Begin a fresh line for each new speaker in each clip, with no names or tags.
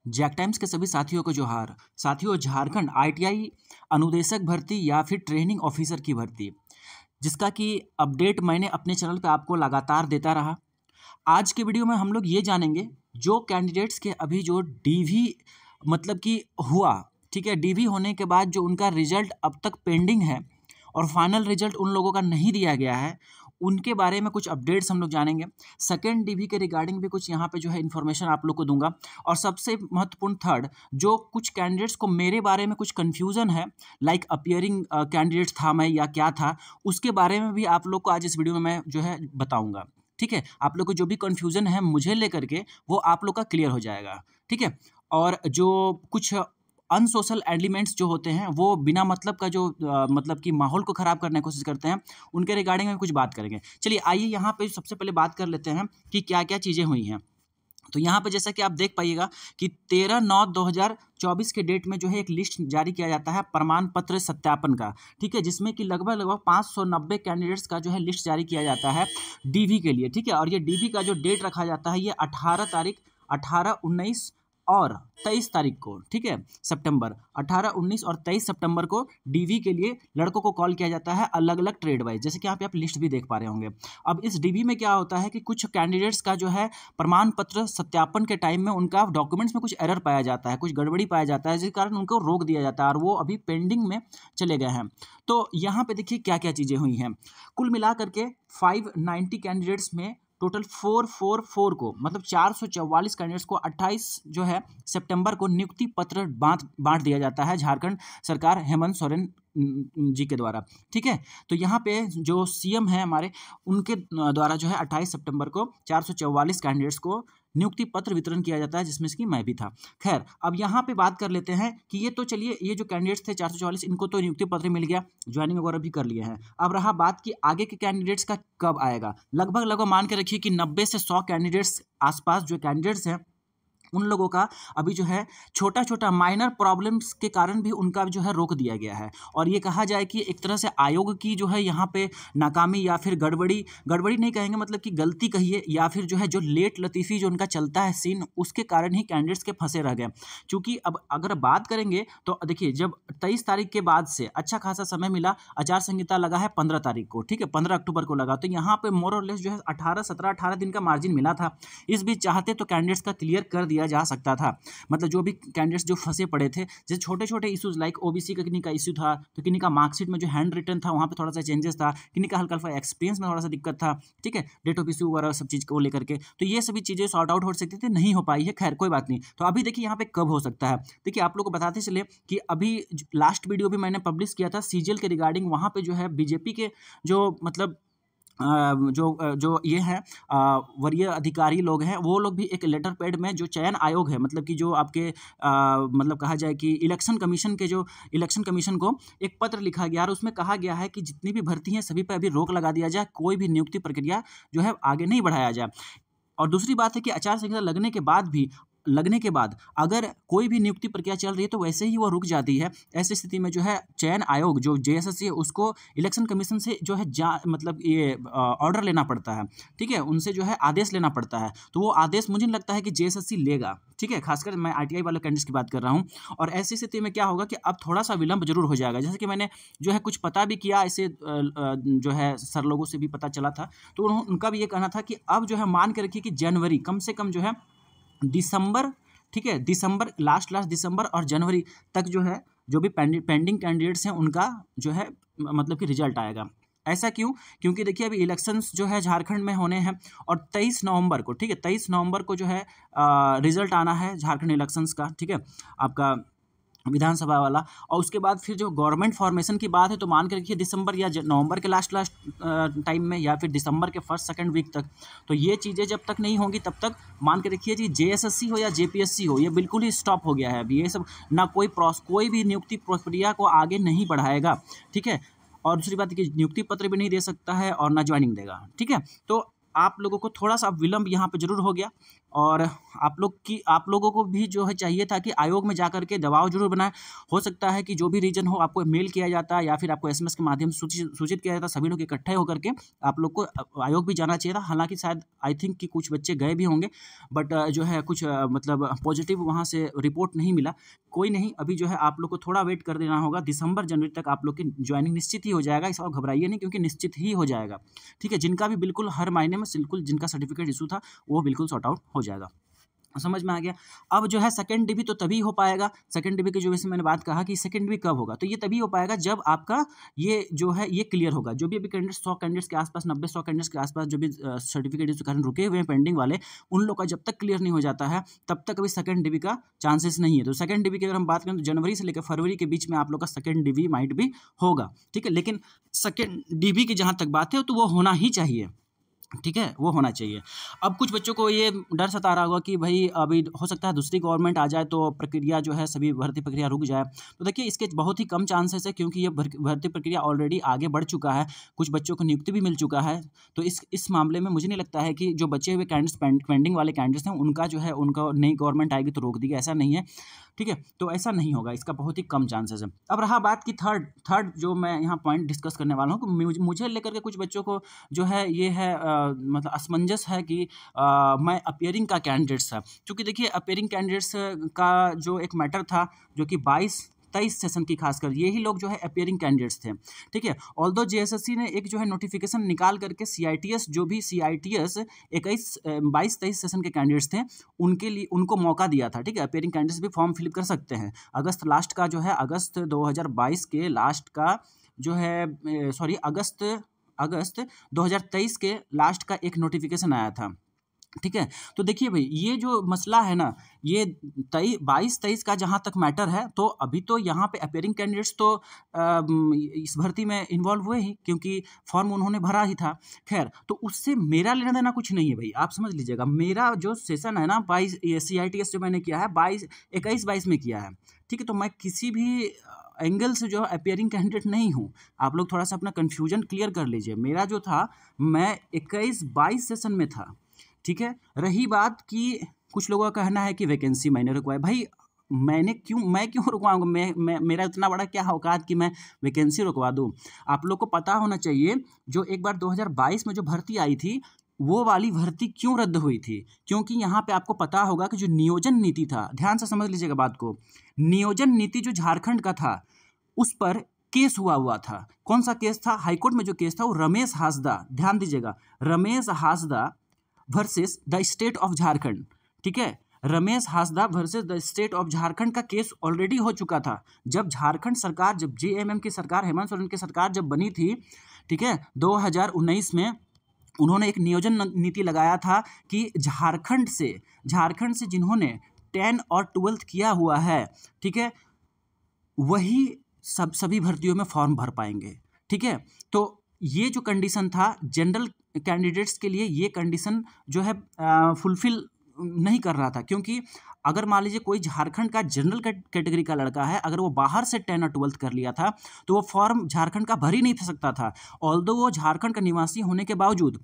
Jack times के सभी साथियों को जोहार। साथियों, झारखंड आईटीआई अनुदेशक भर्ती या फिर ट्रेनिंग ऑफिसर की भर्ती, जिसका कि अपडेट मैंने अपने चैनल पे आपको लगातार देता रहा। आज के वीडियो में हम लोग ये जानेंगे जो कैंडिडेट्स के अभी जो डीवी मतलब कि हुआ, ठीक है, डीवी होने के बाद जो उनका रिजल्ट अब तक पेंडिंग है और फाइनल रिजल्ट उन लोगों का नहीं दिया गया है, उनके बारे में कुछ अपडेट्स हम लोग जानेंगे। सेकेंड डीवी के रिगार्डिंग भी कुछ यहाँ पे जो है इन्फॉर्मेशन आप लोग को दूंगा। और सबसे महत्वपूर्ण थर्ड, जो कुछ कैंडिडेट्स को मेरे बारे में कुछ कन्फ्यूज़न है, लाइक अपीयरिंग कैंडिडेट्स था मैं या क्या था, उसके बारे में भी आप लोग को आज इस वीडियो में मैं जो है बताऊँगा। ठीक है, आप लोग को जो भी कन्फ्यूज़न है मुझे लेकर के वो आप लोग का क्लियर हो जाएगा। ठीक है, और जो कुछ अनसोशल एलिमेंट्स जो होते हैं वो बिना मतलब का जो मतलब कि माहौल को ख़राब करने की कोशिश करते हैं, उनके रिगार्डिंग में कुछ बात करेंगे। चलिए आइए यहाँ पे सबसे पहले बात कर लेते हैं कि क्या क्या चीज़ें हुई हैं। तो यहाँ पे जैसा कि आप देख पाइएगा कि 13/9/2024 के डेट में जो है एक लिस्ट जारी किया जाता है प्रमाण पत्र सत्यापन का। ठीक है, जिसमें कि लगभग 590 कैंडिडेट्स का जो है लिस्ट जारी किया जाता है डीवी के लिए। ठीक है, और ये डीवी का जो डेट रखा जाता है ये 18 तारीख, 18, 19 और 23 तारीख को, ठीक है, सितंबर 18, 19 और 23 सितंबर को डीवी के लिए लड़कों को कॉल किया जाता है अलग अलग ट्रेड वाइज, जैसे कि यहाँ पे आप लिस्ट भी देख पा रहे होंगे। अब इस डीवी में क्या होता है कि कुछ कैंडिडेट्स का जो है प्रमाण पत्र सत्यापन के टाइम में उनका डॉक्यूमेंट्स में कुछ एरर पाया जाता है, कुछ गड़बड़ी पाया जाता है, जिस कारण उनको रोक दिया जाता है और वो अभी पेंडिंग में चले गए हैं। तो यहाँ पे देखिए क्या क्या चीज़ें हुई हैं। कुल मिला करके 590 कैंडिडेट्स में टोटल 444 को मतलब 444 कैंडिडेट्स को 28 जो है सितंबर को नियुक्ति पत्र बांट दिया जाता है झारखंड सरकार हेमंत सोरेन जी के द्वारा। ठीक है, तो यहाँ पे जो सीएम है हमारे, उनके द्वारा जो है 28 सितंबर को 444 कैंडिडेट्स को नियुक्ति पत्र वितरण किया जाता है, जिसमें कि मैं भी था। खैर, अब यहाँ पे बात कर लेते हैं कि ये तो चलिए, ये जो कैंडिडेट्स थे 444, इनको तो नियुक्ति पत्र मिल गया, ज्वाइनिंग वगैरह भी कर लिए हैं। अब रहा बात कि आगे के कैंडिडेट्स का कब आएगा। लगभग मान के रखिए कि 90 से 100 कैंडिडेट्स आसपास जो कैंडिडेट्स हैं, उन लोगों का अभी जो है छोटा छोटा माइनर प्रॉब्लम्स के कारण भी उनका जो है रोक दिया गया है। और ये कहा जाए कि एक तरह से आयोग की जो है यहाँ पे नाकामी या फिर गड़बड़ी नहीं कहेंगे, मतलब कि गलती कहिए, या फिर जो है जो लेट लतीफ़ी जो उनका चलता है सीन, उसके कारण ही कैंडिडेट्स के फंसे रह गए। क्योंकि अब अगर बात करेंगे तो देखिए, जब 23 तारीख के बाद से अच्छा खासा समय मिला, आचार संहिता लगा है 15 तारीख को, ठीक है, 15 अक्टूबर को लगा, तो यहाँ पर मोर और लेस जो है 18 दिन का मार्जिन मिला था। इस बीच चाहते तो कैंडिडेट्स का क्लियर कर दिया जा सकता था, मतलब जो भी कैंडिडेट्स जो फंसे पड़े थे, जैसे छोटे छोटे इश्यूज लाइक ओबीसी का किन्हीं का इश्यू था, तो किन्हीं का मार्कशीट में जो हैंड रिटन था वहाँ पे थोड़ा सा चेंजेस था, किन्हीं का हल्का हल्का एक्सपीरियंस में थोड़ा सा दिक्कत था, ठीक है, डेट ऑफ इश्यू वगैरह सब चीज़ को लेकर के, तो ये सभी चीज़ें सॉर्ट आउट हो सकती थी, नहीं हो पाई है। खैर कोई बात नहीं। तो अभी देखिए यहाँ पे कब हो सकता है। देखिए आप लोग को बताते चले कि अभी लास्ट वीडियो भी मैंने पब्लिश किया था सीजीएल के रिगार्डिंग, वहाँ पे जो है बीजेपी के जो मतलब जो ये हैं वरीय अधिकारी लोग हैं, वो लोग भी एक लेटर पैड में जो चयन आयोग है, मतलब कि जो आपके मतलब कहा जाए कि इलेक्शन कमीशन को एक पत्र लिखा गया और उसमें कहा गया है कि जितनी भी भर्ती हैं सभी पर अभी रोक लगा दिया जाए, कोई भी नियुक्ति प्रक्रिया जो है आगे नहीं बढ़ाया जाए। और दूसरी बात है कि आचार संहिता लगने के बाद अगर कोई भी नियुक्ति प्रक्रिया चल रही है तो वैसे ही वो रुक जाती है। ऐसी स्थिति में जो है चयन आयोग जो जेएसएससी है, उसको इलेक्शन कमीशन से जो है मतलब ये ऑर्डर लेना पड़ता है, ठीक है, उनसे जो है आदेश लेना पड़ता है। तो वो आदेश मुझे नहीं लगता है कि जेएसएससी लेगा, ठीक है, खासकर मैं आईटीआई वाले कैंडिडेट्स की बात कर रहा हूँ। और ऐसी स्थिति में क्या होगा कि अब थोड़ा सा विलंब जरूर हो जाएगा, जैसे कि मैंने जो है कुछ पता भी किया, ऐसे जो है सर लोगों से भी पता चला था, तो उनका भी ये कहना था कि अब जो है मान के रखिए कि जनवरी कम से कम जो है दिसंबर, ठीक है, दिसंबर लास्ट दिसंबर और जनवरी तक जो है जो भी पेंडिंग कैंडिडेट्स हैं उनका जो है मतलब कि रिजल्ट आएगा। ऐसा क्यों? क्योंकि देखिए अभी इलेक्शंस जो है झारखंड में होने हैं और 23 नवंबर को, ठीक है, 23 नवंबर को जो है रिजल्ट आना है झारखंड इलेक्शंस का, ठीक है, आपका विधानसभा वाला। और उसके बाद फिर जो गवर्नमेंट फॉर्मेशन की बात है तो मान के रखिए दिसंबर या नवंबर के लास्ट टाइम में, या फिर दिसंबर के फर्स्ट सेकंड वीक तक। तो ये चीज़ें जब तक नहीं होंगी तब तक मान के रखिए जी जेएसएससी हो या जेपीएससी हो, ये बिल्कुल ही स्टॉप हो गया है अभी। ये सब ना कोई भी नियुक्ति प्रक्रिया को आगे नहीं बढ़ाएगा, ठीक है। और दूसरी बात कि नियुक्ति पत्र भी नहीं दे सकता है और ना ज्वाइनिंग देगा, ठीक है। तो आप लोगों को थोड़ा सा विलंब यहाँ पे जरूर हो गया, और आप लोगों को भी जो है चाहिए था कि आयोग में जाकर के दबाव जरूर बनाए। हो सकता है कि जो भी रीजन हो आपको मेल किया जाता या फिर आपको एसएमएस के माध्यम से सूचित किया जाता, सभी लोग इकट्ठे होकर के आप लोग को आयोग भी जाना चाहिए था। हालांकि शायद आई थिंक कि कुछ बच्चे गए भी होंगे, बट जो है कुछ मतलब पॉजिटिव वहाँ से रिपोर्ट नहीं मिला। कोई नहीं, अभी जो है आप लोग को थोड़ा वेट कर देना होगा, दिसंबर जनवरी तक आप लोग की ज्वाइनिंग निश्चित ही हो जाएगा। इस बार घबराइए नहीं, क्योंकि निश्चित ही हो जाएगा। ठीक है, जिनका भी बिल्कुल हर महीने में बिल्कुल जिनका सर्टिफिकेट इशू था वो बिल्कुल सॉर्ट आउट हो जाएगा। समझ में आ गया। अब जो है सेकंड डीबी तो तभी हो पाएगा, सेकंड डीबी की जो वैसे मैंने बात कहा कि सेकंड डीबी कब होगा, तो ये तभी हो पाएगा जब आपका ये जो है ये क्लियर होगा। जो भी अभी कैंडिडेट 100 कैंडिडेट्स के आसपास 90-100 कैंडिडेट्स के आसपास जो भी सर्टिफिकेट इशू कारण रुके हुए हैं पेंडिंग वाले, उन लोग का जब तक क्लियर नहीं हो जाता है तब तक अभी सेकंड डीबी का चांसेस नहीं है। तो सेकंड डीबी की अगर हम बात करें तो जनवरी से लेकर फरवरी के बीच में आप लोग का सेकंड डीबी माइट भी होगा। ठीक है, लेकिन सेकंड डीबी की जहाँ तक बात है तो वो होना ही चाहिए। ठीक है, वो होना चाहिए। अब कुछ बच्चों को ये डर सता रहा होगा कि भाई अभी हो सकता है दूसरी गवर्नमेंट आ जाए तो प्रक्रिया जो है सभी भर्ती प्रक्रिया रुक जाए। तो देखिए इसके बहुत ही कम चांसेस है, क्योंकि ये भर्ती प्रक्रिया ऑलरेडी आगे बढ़ चुका है, कुछ बच्चों को नियुक्ति भी मिल चुका है। तो इस मामले में मुझे नहीं लगता है कि जो बचे हुए कैंडिडेट्स पेंडिंग वाले कैंडिडेट्स हैं उनका जो है उनका नई गवर्नमेंट आएगी तो रोक देगी, ऐसा नहीं है। ठीक है, तो ऐसा नहीं होगा, इसका बहुत ही कम चांसेस है। अब रहा बात की थर्ड जो मैं यहाँ पॉइंट डिस्कस करने वाला हूँ कि मुझे लेकर के कुछ बच्चों को जो है ये है मतलब असमंजस है कि मैं अपीयरिंग का कैंडिडेट्स था। क्योंकि देखिए अपीयरिंग कैंडिडेट्स का जो एक मैटर था जो कि 22-23 सेशन की खासकर यही लोग जो है अपीयरिंग कैंडिडेट्स थे। ठीक है, ऑल्दो जेएसएससी ने एक जो है नोटिफिकेशन निकाल करके सीआईटीएस जो भी सीआईटीएस 22-23 सेशन के कैंडिडेट्स थे उनके लिए उनको मौका दिया था। ठीक है, अपीयरिंग कैंडिडेट्स भी फॉर्म फिल कर सकते हैं। अगस्त लास्ट का जो है अगस्त 2022 के लास्ट का जो है सॉरी अगस्त 2023 के लास्ट का एक नोटिफिकेशन आया था। ठीक है, तो देखिए भाई ये जो मसला है ना, ये 22-23 का जहाँ तक मैटर है, तो अभी तो यहाँ पे अपीयरिंग कैंडिडेट्स तो इस भर्ती में इन्वॉल्व हुए ही, क्योंकि फॉर्म उन्होंने भरा ही था। खैर, तो उससे मेरा लेना देना कुछ नहीं है भाई, आप समझ लीजिएगा। मेरा जो सेशन है ना 22 जो मैंने किया है 21-22 में किया है। ठीक है, तो मैं किसी भी एंगल से जो अपीयरिंग कैंडिडेट नहीं हूँ। आप लोग थोड़ा सा अपना कन्फ्यूजन क्लियर कर लीजिए। मेरा जो था मैं 21-22 सेशन में था। ठीक है, रही बात कि कुछ लोगों का कहना है कि वैकेंसी मैंने रुकवाई। भाई मैं क्यों रुकवाऊंगा? मेरा इतना बड़ा क्या औकात कि मैं वैकेंसी रुकवा दूं? आप लोग को पता होना चाहिए जो एक बार 2022 में जो भर्ती आई थी वो वाली भर्ती क्यों रद्द हुई थी। क्योंकि यहाँ पे आपको पता होगा कि जो नियोजन नीति था, ध्यान से समझ लीजिएगा बात को, नियोजन नीति जो झारखंड का था उस पर केस हुआ था। कौन सा केस था? हाईकोर्ट में जो केस था वो रमेश हासदा, ध्यान दीजिएगा, Ramesh Hansda versus the state of Jharkhand. ठीक है, Ramesh Hansda versus the state of Jharkhand का केस ऑलरेडी हो चुका था। जब झारखंड सरकार, जब जेएमएम की सरकार, हेमंत सोरेन की सरकार जब बनी थी, ठीक है, 2019 में उन्होंने एक नियोजन नीति लगाया था कि झारखंड से जिन्होंने 10 और 12th किया हुआ है, ठीक है, वही सभी भर्तियों में फॉर्म भर पाएंगे। ठीक है, तो ये जो कंडीशन था जनरल कैंडिडेट्स के लिए, ये कंडीशन जो है फुलफिल नहीं कर रहा था। क्योंकि अगर मान लीजिए कोई झारखंड का जनरल कैटेगरी का लड़का है, अगर वो बाहर से 10 और 12th कर लिया था तो वो फॉर्म झारखंड का भर ही नहीं सकता था। ऑल्दो वो झारखंड का निवासी होने के बावजूद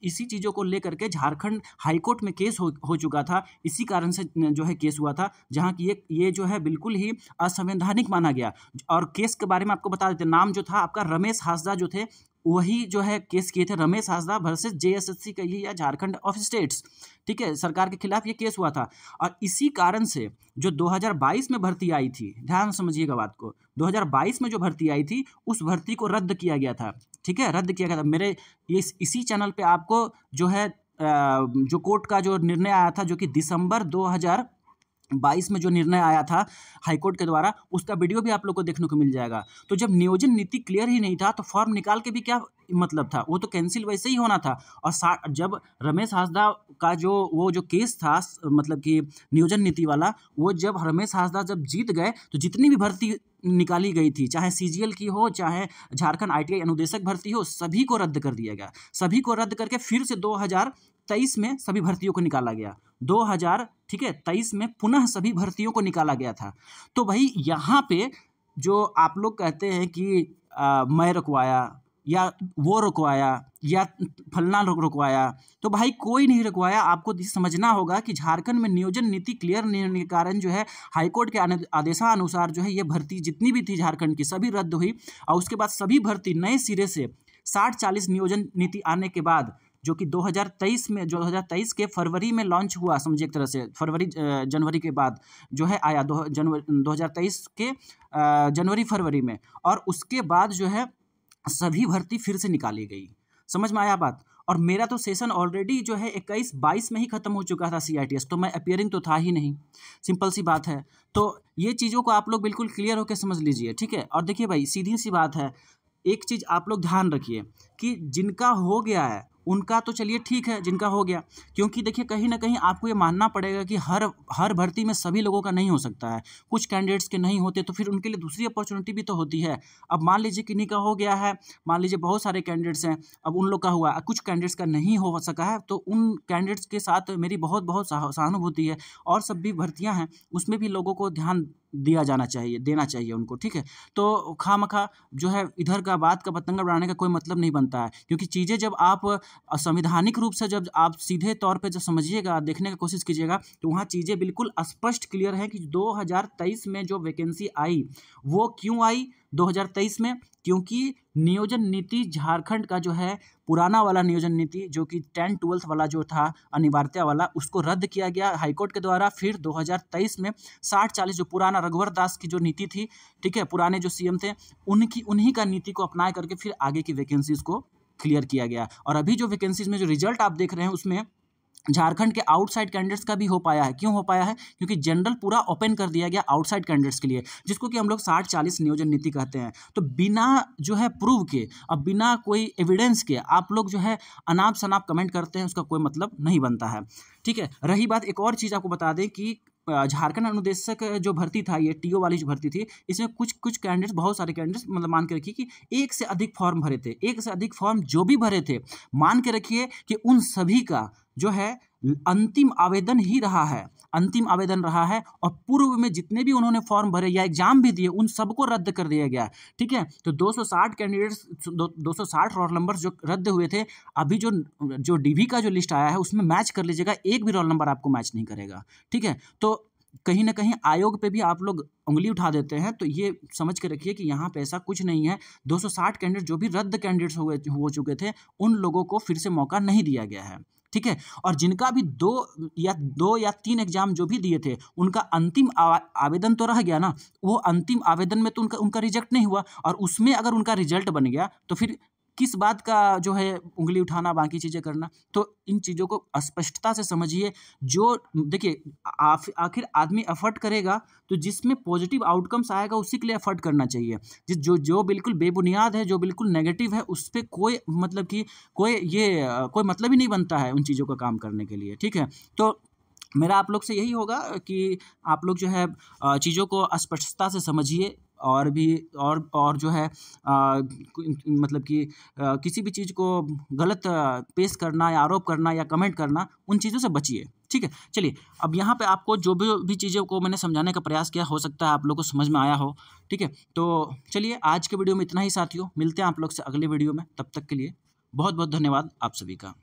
इसी चीज़ों को लेकर के झारखंड हाईकोर्ट में केस हो चुका था। इसी कारण से जो है केस हुआ था, जहाँ की ये जो है बिल्कुल ही असंवैधानिक माना गया। और केस के बारे में आपको बता देते, नाम जो था आपका रमेश हासदा जो थे, वही जो है केस किए थे, रमेश हासदा वर्सेस जेएसएससी का ही या झारखंड ऑफ स्टेट्स। ठीक है, सरकार के खिलाफ ये केस हुआ था। और इसी कारण से जो 2022 में भर्ती आई थी, ध्यान समझिएगा बात को, 2022 में जो भर्ती आई थी उस भर्ती को रद्द किया गया था। ठीक है, रद्द किया गया था। मेरे इसी चैनल पे आपको जो है जो कोर्ट का जो निर्णय आया था, जो कि दिसंबर 2022 में जो निर्णय आया था हाईकोर्ट के द्वारा, उसका वीडियो भी आप लोग को देखने को मिल जाएगा। तो जब नियोजन नीति क्लियर ही नहीं था तो फॉर्म निकाल के भी क्या मतलब था, वो तो कैंसिल वैसे ही होना था। और जब रमेश हासदा का जो केस था, मतलब कि नियोजन नीति वाला, वो जब रमेश हासदा जब जीत गए तो जितनी भी भर्ती निकाली गई थी, चाहे सीजीएल की हो, चाहे झारखंड आईटीआई अनुदेशक भर्ती हो, सभी को रद्द कर दिया गया। सभी को रद्द करके फिर से 2023 में सभी भर्तियों को निकाला गया। 2023 में पुनः सभी भर्तियों को निकाला गया था। तो भाई यहाँ पे जो आप लोग कहते हैं कि मैं रुकवाया, या वो रुकवाया या फलना रुकवाया, तो भाई कोई नहीं रुकवाया। आपको समझना होगा कि झारखंड में नियोजन नीति क्लियर नहीं होने के कारण जो है हाईकोर्ट के आदेशानुसार जो है ये भर्ती जितनी भी थी झारखंड की सभी रद्द हुई। और उसके बाद सभी भर्ती नए सिरे से 60-40 नियोजन नीति आने के बाद, जो कि 2023 के फरवरी में लॉन्च हुआ, समझिए एक तरह से जनवरी के बाद जो है आया 2023 के जनवरी फरवरी में, और उसके बाद जो है सभी भर्ती फिर से निकाली गई। समझ में आया बात। और मेरा तो सेशन ऑलरेडी जो है 21-22 में ही खत्म हो चुका था CITS, तो मैं अपीयरिंग तो था ही नहीं, सिंपल सी बात है। तो ये चीज़ों को आप लोग बिल्कुल क्लियर होकर समझ लीजिए, ठीक है। और देखिए भाई सीधी सी बात है, एक चीज़ आप लोग ध्यान रखिए कि जिनका हो गया है उनका तो चलिए ठीक है, जिनका हो गया, क्योंकि देखिए कहीं ना कहीं आपको ये मानना पड़ेगा कि हर भर्ती में सभी लोगों का नहीं हो सकता है। कुछ कैंडिडेट्स के नहीं होते तो फिर उनके लिए दूसरी अपॉर्चुनिटी भी तो होती है। अब मान लीजिए किन्हीं का हो गया है, मान लीजिए बहुत सारे कैंडिडेट्स हैं, अब उन लोग का हुआ, कुछ कैंडिडेट्स का नहीं हो सका है, तो उन कैंडिडेट्स के साथ मेरी बहुत बहुत सहानुभूति है। और सब भी भर्तियाँ हैं उसमें भी लोगों को ध्यान दिया जाना चाहिए, देना चाहिए उनको, ठीक है। तो खामखा जो है इधर का बात का पतंगा बढ़ाने का कोई मतलब नहीं बनता है, क्योंकि चीज़ें जब आप संवैधानिक रूप से जब आप सीधे तौर पे जब समझिएगा, देखने की कोशिश कीजिएगा, तो वहाँ चीज़ें बिल्कुल स्पष्ट क्लियर है कि 2023 में जो वैकेंसी आई वो क्यों आई 2023 में, क्योंकि नियोजन नीति झारखंड का जो है पुराना वाला नियोजन नीति जो कि 10-12 वाला जो था अनिवार्यता वाला, उसको रद्द किया गया हाईकोर्ट के द्वारा। फिर 2023 में 60-40 जो पुराना रघुवर दास की जो नीति थी, ठीक है, पुराने जो CM थे उन्हीं का नीति को अपना करके फिर आगे की वैकेंसीज को क्लियर किया गया। और अभी जो वैकेंसीज में जो रिजल्ट आप देख रहे हैं उसमें झारखंड के आउटसाइड कैंडिडेट्स का भी हो पाया है। क्यों हो पाया है? क्योंकि जनरल पूरा ओपन कर दिया गया आउटसाइड कैंडिडेट्स के लिए, जिसको कि हम लोग 60-40 नियोजन नीति कहते हैं। तो बिना जो है प्रूव के, अब बिना कोई एविडेंस के आप लोग जो है अनाप शनाप कमेंट करते हैं, उसका कोई मतलब नहीं बनता है, ठीक है। रही बात, एक और चीज़ आपको बता दें कि झारखंड अनुदेशक जो भर्ती था, ये TO वाली जो भर्ती थी, इसमें कुछ कैंडिडेट्स, बहुत सारे कैंडिडेट्स मतलब मान के रखिए कि एक से अधिक फॉर्म भरे थे। एक से अधिक फॉर्म जो भी भरे थे, मान के रखिए कि उन सभी का जो है अंतिम आवेदन ही रहा है, अंतिम आवेदन रहा है। और पूर्व में जितने भी उन्होंने फॉर्म भरे या एग्जाम भी दिए, उन सबको रद्द कर दिया गया, ठीक है। तो 260 कैंडिडेट्स, 260 रोल नंबर जो रद्द हुए थे, अभी जो DV का जो लिस्ट आया है उसमें मैच कर लीजिएगा, एक भी रोल नंबर आपको मैच नहीं करेगा, ठीक है। तो कहीं ना कहीं आयोग पे भी आप लोग उंगली उठा देते हैं, तो ये समझ के रखिए कि यहाँ पे ऐसा कुछ नहीं है। 260 कैंडिडेट जो भी रद्द कैंडिडेट्स हो चुके थे, उन लोगों को फिर से मौका नहीं दिया गया है, ठीक है। और जिनका भी 2 या 3 एग्जाम जो भी दिए थे, उनका अंतिम आवेदन तो रह गया ना, वो अंतिम आवेदन में तो उनका रिजेक्ट नहीं हुआ, और उसमें अगर उनका रिजल्ट बन गया तो फिर किस बात का जो है उंगली उठाना, बाकी चीज़ें करना। तो इन चीज़ों को स्पष्टता से समझिए। जो देखिए आखिर आदमी एफर्ट करेगा तो जिसमें पॉजिटिव आउटकम्स आएगा उसी के लिए एफर्ट करना चाहिए। जो बिल्कुल बेबुनियाद है, जो बिल्कुल नेगेटिव है, उस पर कोई मतलब कि कोई मतलब ही नहीं बनता है उन चीज़ों का काम करने के लिए, ठीक है। तो मेरा आप लोग से यही होगा कि आप लोग जो है चीज़ों को स्पष्टता से समझिए, और भी और जो है मतलब कि किसी भी चीज़ को गलत पेश करना या आरोप करना या कमेंट करना, उन चीज़ों से बचिए, ठीक है। चलिए, अब यहाँ पे आपको जो भी चीज़ों को मैंने समझाने का प्रयास किया, हो सकता है आप लोग को समझ में आया हो, ठीक है। तो चलिए, आज के वीडियो में इतना ही साथियों, मिलते हैं आप लोग से अगले वीडियो में। तब तक के लिए बहुत बहुत धन्यवाद आप सभी का।